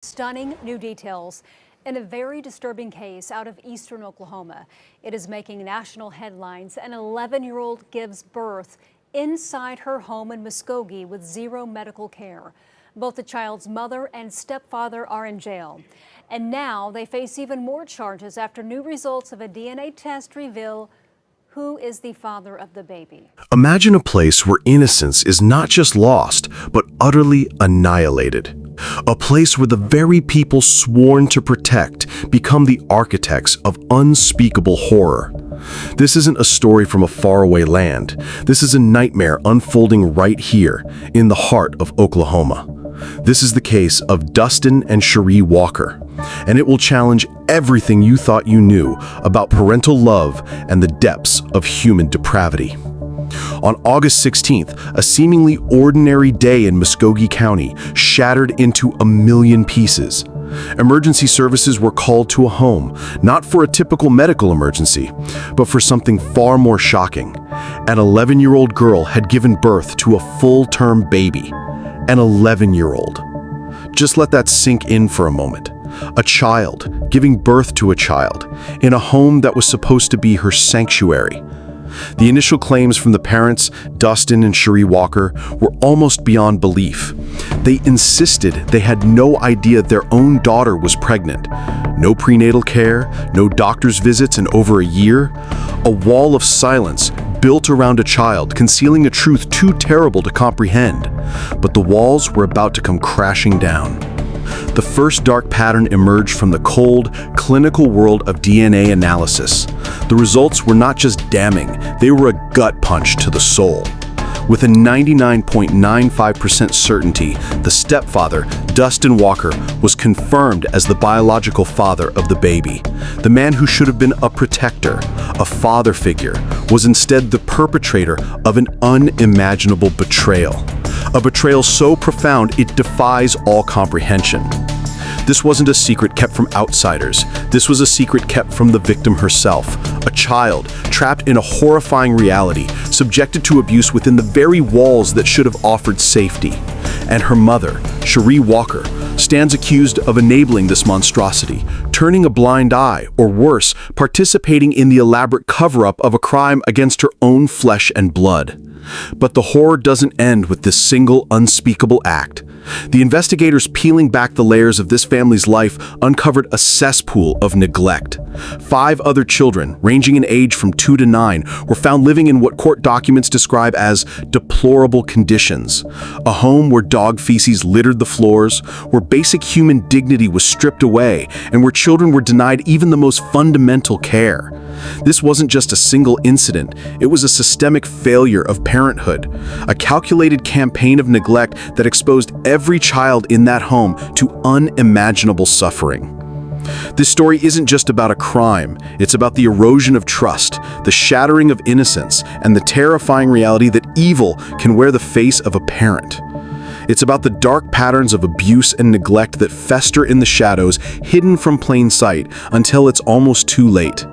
Stunning new details in a very disturbing case out of eastern Oklahoma. It is making national headlines. An 11-year-old gives birth inside her home in Muskogee with zero medical care. Both the child's mother and stepfather are in jail. And now they face even more charges after new results of a DNA test reveal who is the father of the baby. Imagine a place where innocence is not just lost, but utterly annihilated. A place where the very people sworn to protect become the architects of unspeakable horror. This isn't a story from a faraway land. This is a nightmare unfolding right here, in the heart of Oklahoma. This is the case of Dustin and Cherie Walker, and it will challenge everything you thought you knew about parental love and the depths of human depravity. On August 16th, a seemingly ordinary day in Muskogee County shattered into a million pieces. Emergency services were called to a home, not for a typical medical emergency, but for something far more shocking. An 11-year-old girl had given birth to a full-term baby. An 11-year-old. Just let that sink in for a moment. A child giving birth to a child in a home that was supposed to be her sanctuary. The initial claims from the parents, Dustin and Cherie Walker, were almost beyond belief. They insisted they had no idea their own daughter was pregnant. No prenatal care, no doctor's visits in over a year. A wall of silence built around a child, concealing a truth too terrible to comprehend. But the walls were about to come crashing down. The first dark pattern emerged from the cold, clinical world of DNA analysis. The results were not just damning, they were a gut punch to the soul. With a 99.95% certainty, the stepfather, Dustin Walker, was confirmed as the biological father of the baby. The man who should have been a protector, a father figure, was instead the perpetrator of an unimaginable betrayal. A betrayal so profound it defies all comprehension. This wasn't a secret kept from outsiders. This was a secret kept from the victim herself, a child trapped in a horrifying reality, subjected to abuse within the very walls that should have offered safety. And her mother, Cherie Walker, stands accused of enabling this monstrosity, turning a blind eye, or worse, participating in the elaborate cover-up of a crime against her own flesh and blood. But the horror doesn't end with this single unspeakable act. The investigators peeling back the layers of this family's life uncovered a cesspool of neglect. 5 other children, ranging in age from 2 to 9, were found living in what court documents describe as deplorable conditions. A home where dog feces littered the floors, where basic human dignity was stripped away, and where children were denied even the most fundamental care. This wasn't just a single incident, it was a systemic failure of parenthood, a calculated campaign of neglect that exposed every child in that home to unimaginable suffering. This story isn't just about a crime, it's about the erosion of trust, the shattering of innocence, and the terrifying reality that evil can wear the face of a parent. It's about the dark patterns of abuse and neglect that fester in the shadows, hidden from plain sight, until it's almost too late.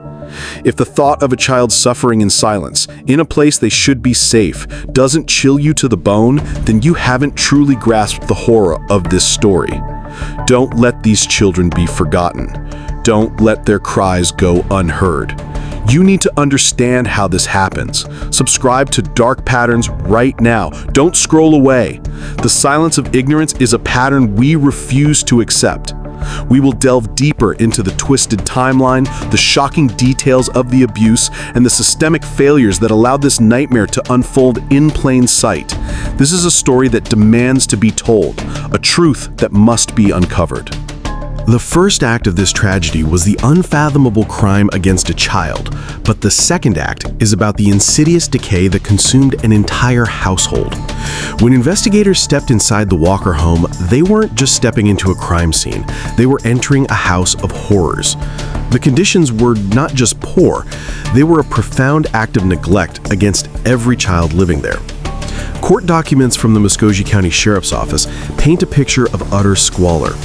If the thought of a child suffering in silence, in a place they should be safe, doesn't chill you to the bone, then you haven't truly grasped the horror of this story. Don't let these children be forgotten. Don't let their cries go unheard. You need to understand how this happens. Subscribe to Dark Patterns right now. Don't scroll away. The silence of ignorance is a pattern we refuse to accept. We will delve deeper into the twisted timeline, the shocking details of the abuse, and the systemic failures that allowed this nightmare to unfold in plain sight. This is a story that demands to be told, a truth that must be uncovered. The first act of this tragedy was the unfathomable crime against a child, but the second act is about the insidious decay that consumed an entire household. When investigators stepped inside the Walker home, they weren't just stepping into a crime scene, they were entering a house of horrors. The conditions were not just poor, they were a profound act of neglect against every child living there. Court documents from the Muskogee County Sheriff's Office paint a picture of utter squalor.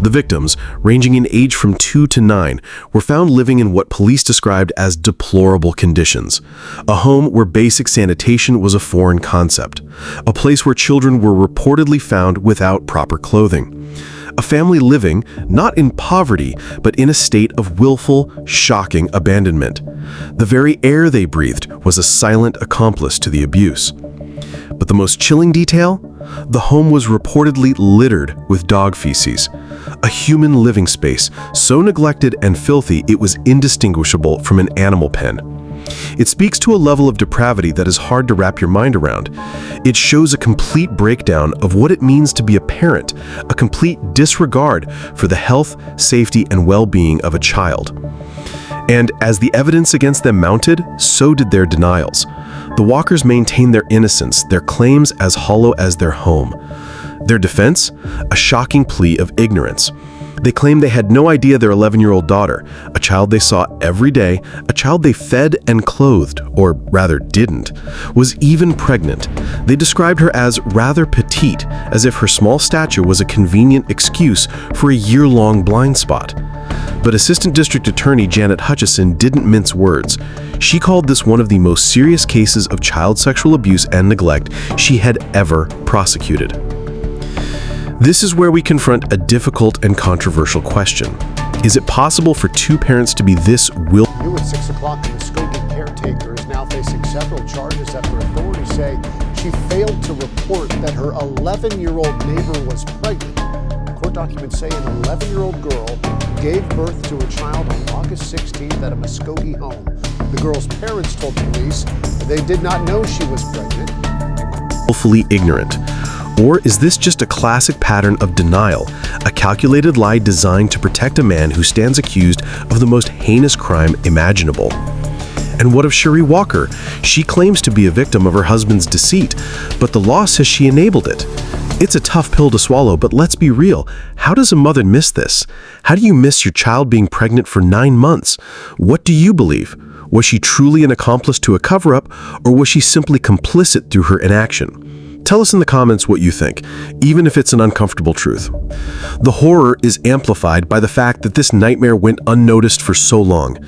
The victims, ranging in age from 2 to 9, were found living in what police described as deplorable conditions. A home where basic sanitation was a foreign concept. A place where children were reportedly found without proper clothing. A family living, not in poverty, but in a state of willful, shocking abandonment. The very air they breathed was a silent accomplice to the abuse. But the most chilling detail? The home was reportedly littered with dog feces. A human living space, so neglected and filthy it was indistinguishable from an animal pen. It speaks to a level of depravity that is hard to wrap your mind around. It shows a complete breakdown of what it means to be a parent, a complete disregard for the health, safety, and well-being of a child. And as the evidence against them mounted, so did their denials. The Walkers maintained their innocence, their claims as hollow as their home. Their defense? A shocking plea of ignorance. They claimed they had no idea their 11-year-old daughter, a child they saw every day, a child they fed and clothed, or rather didn't, was even pregnant. They described her as rather petite, as if her small stature was a convenient excuse for a year-long blind spot. But Assistant District Attorney Janet Hutchison didn't mince words. She called this one of the most serious cases of child sexual abuse and neglect she had ever prosecuted. This is where we confront a difficult and controversial question. Is it possible for two parents to be this willful? New at 6 o'clock, the Muskogee caretaker is now facing several charges after authorities say she failed to report that her 11-year-old neighbor was pregnant. Court documents say an 11-year-old girl gave birth to a child on August 16th at a Muskogee home. The girl's parents told police they did not know she was pregnant. Willfully ignorant. Or is this just a classic pattern of denial, a calculated lie designed to protect a man who stands accused of the most heinous crime imaginable? And what of Cherie Walker? She claims to be a victim of her husband's deceit, but the law says she enabled it. It's a tough pill to swallow, but let's be real. How does a mother miss this? How do you miss your child being pregnant for 9 months? What do you believe? Was she truly an accomplice to a cover-up, or was she simply complicit through her inaction? Tell us in the comments what you think, even if it's an uncomfortable truth. The horror is amplified by the fact that this nightmare went unnoticed for so long.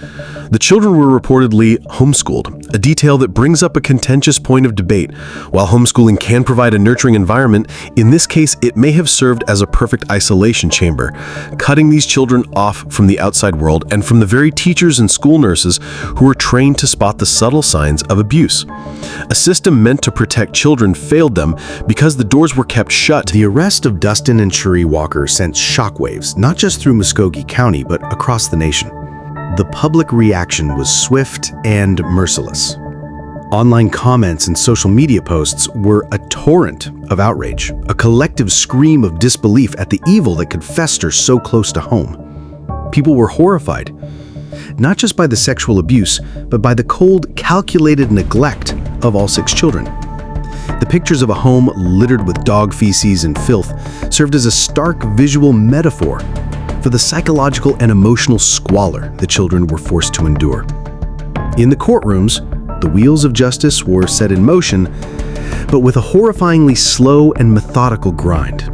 The children were reportedly homeschooled, a detail that brings up a contentious point of debate. While homeschooling can provide a nurturing environment, in this case it may have served as a perfect isolation chamber, cutting these children off from the outside world and from the very teachers and school nurses who were trained to spot the subtle signs of abuse. A system meant to protect children failed them because the doors were kept shut. The arrest of Dustin and Cherie Walker sent shockwaves, not just through Muskogee County, but across the nation. The public reaction was swift and merciless. Online comments and social media posts were a torrent of outrage, a collective scream of disbelief at the evil that could fester so close to home. People were horrified, not just by the sexual abuse, but by the cold, calculated neglect of all 6 children. The pictures of a home littered with dog feces and filth served as a stark visual metaphor for the psychological and emotional squalor the children were forced to endure. In the courtrooms, the wheels of justice were set in motion, but with a horrifyingly slow and methodical grind.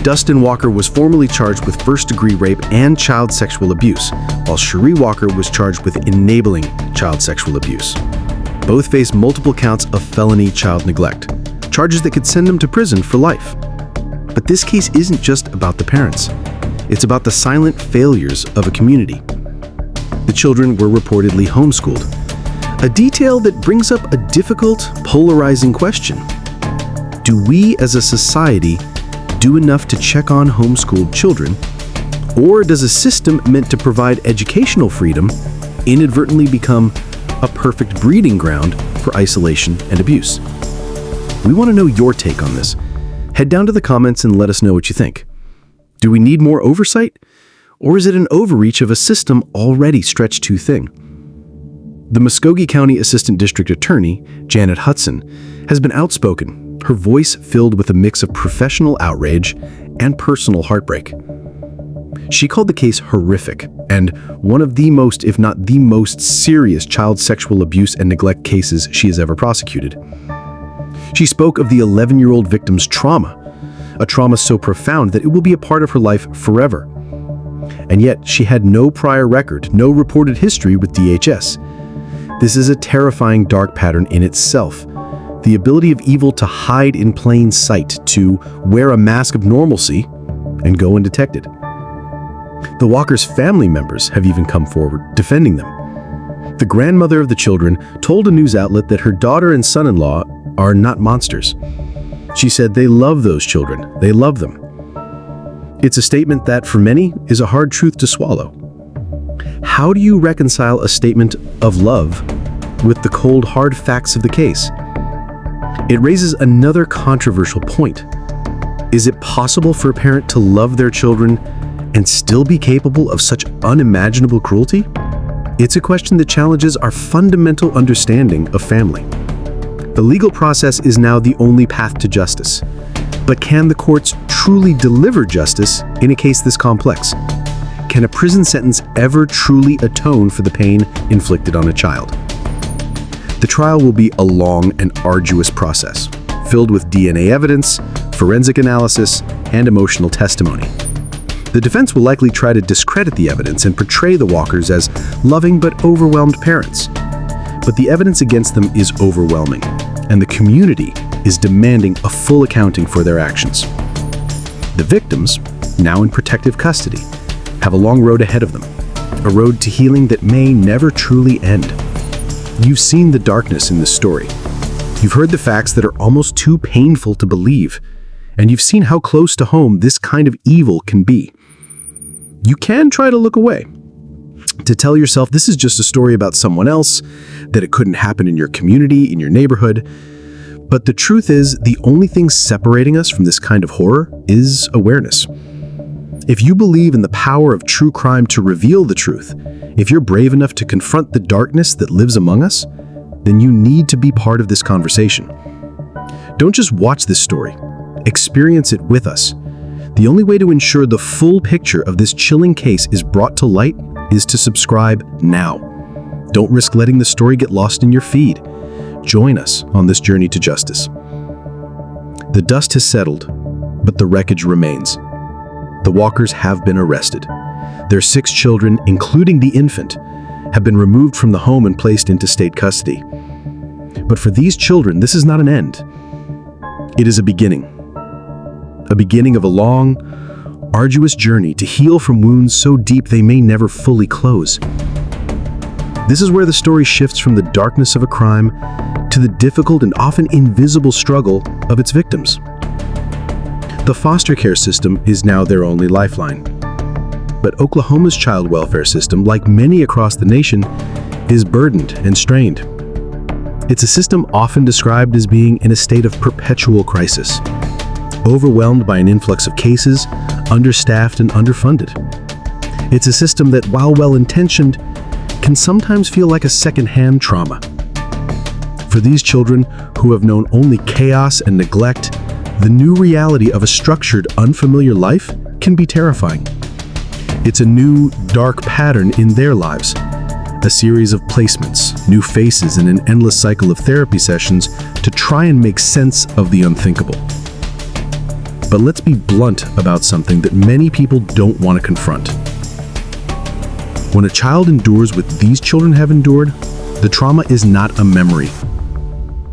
Dustin Walker was formally charged with first-degree rape and child sexual abuse, while Cherie Walker was charged with enabling child sexual abuse. Both faced multiple counts of felony child neglect, charges that could send them to prison for life. But this case isn't just about the parents. It's about the silent failures of a community. The children were reportedly homeschooled, a detail that brings up a difficult, polarizing question. Do we as a society do enough to check on homeschooled children, or does a system meant to provide educational freedom inadvertently become a perfect breeding ground for isolation and abuse? We want to know your take on this. Head down to the comments and let us know what you think. Do we need more oversight? Or is it an overreach of a system already stretched too thin? The Muskogee County Assistant District Attorney, Janet Hutchison, has been outspoken, her voice filled with a mix of professional outrage and personal heartbreak. She called the case horrific and one of the most, if not the most serious child sexual abuse and neglect cases she has ever prosecuted. She spoke of the 11-year-old victim's trauma, a trauma so profound that it will be a part of her life forever. And yet, she had no prior record, no reported history with DHS. This is a terrifying dark pattern in itself. The ability of evil to hide in plain sight, to wear a mask of normalcy, and go undetected. The Walkers' family members have even come forward, defending them. The grandmother of the children told a news outlet that her daughter and son-in-law are not monsters. She said they love those children. They love them. It's a statement that, for many, is a hard truth to swallow. How do you reconcile a statement of love with the cold, hard facts of the case? It raises another controversial point. Is it possible for a parent to love their children and still be capable of such unimaginable cruelty? It's a question that challenges our fundamental understanding of family. The legal process is now the only path to justice. But can the courts truly deliver justice in a case this complex? Can a prison sentence ever truly atone for the pain inflicted on a child? The trial will be a long and arduous process, filled with DNA evidence, forensic analysis, and emotional testimony. The defense will likely try to discredit the evidence and portray the Walkers as loving but overwhelmed parents. But the evidence against them is overwhelming, and the community is demanding a full accounting for their actions. The victims, now in protective custody, have a long road ahead of them, a road to healing that may never truly end. You've seen the darkness in this story. You've heard the facts that are almost too painful to believe, and you've seen how close to home this kind of evil can be. You can try to look away, to tell yourself this is just a story about someone else, that it couldn't happen in your community, in your neighborhood. But the truth is, the only thing separating us from this kind of horror is awareness. If you believe in the power of true crime to reveal the truth, if you're brave enough to confront the darkness that lives among us, then you need to be part of this conversation. Don't just watch this story, experience it with us. The only way to ensure the full picture of this chilling case is brought to light is to subscribe now. Don't risk letting the story get lost in your feed. Join us on this journey to justice. The dust has settled, but the wreckage remains. The Walkers have been arrested. Their 6 children, including the infant, have been removed from the home and placed into state custody. But for these children, this is not an end. It is a beginning of a long, arduous journey to heal from wounds so deep they may never fully close. This is where the story shifts from the darkness of a crime to the difficult and often invisible struggle of its victims. The foster care system is now their only lifeline. But Oklahoma's child welfare system, like many across the nation, is burdened and strained. It's a system often described as being in a state of perpetual crisis, overwhelmed by an influx of cases, understaffed and underfunded. It's a system that, while well-intentioned, can sometimes feel like a second-hand trauma. For these children who have known only chaos and neglect, the new reality of a structured, unfamiliar life can be terrifying. It's a new, dark pattern in their lives, a series of placements, new faces, and an endless cycle of therapy sessions to try and make sense of the unthinkable. But let's be blunt about something that many people don't want to confront. When a child endures what these children have endured, the trauma is not a memory.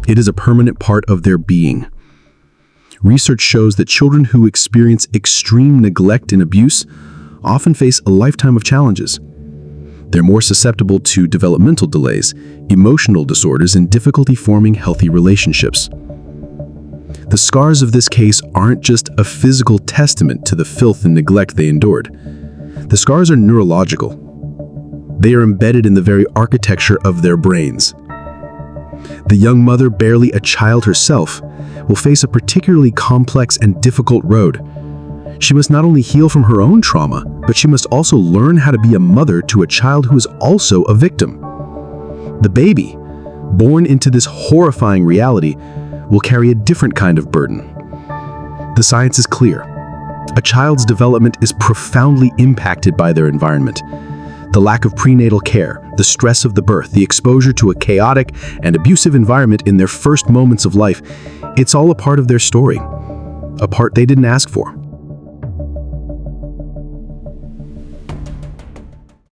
It is a permanent part of their being. Research shows that children who experience extreme neglect and abuse often face a lifetime of challenges. They're more susceptible to developmental delays, emotional disorders, and difficulty forming healthy relationships. The scars of this case aren't just a physical testament to the filth and neglect they endured. The scars are neurological. They are embedded in the very architecture of their brains. The young mother, barely a child herself, will face a particularly complex and difficult road. She must not only heal from her own trauma, but she must also learn how to be a mother to a child who is also a victim. The baby, born into this horrifying reality, will carry a different kind of burden. The science is clear. A child's development is profoundly impacted by their environment. The lack of prenatal care, the stress of the birth, the exposure to a chaotic and abusive environment in their first moments of life, it's all a part of their story, a part they didn't ask for.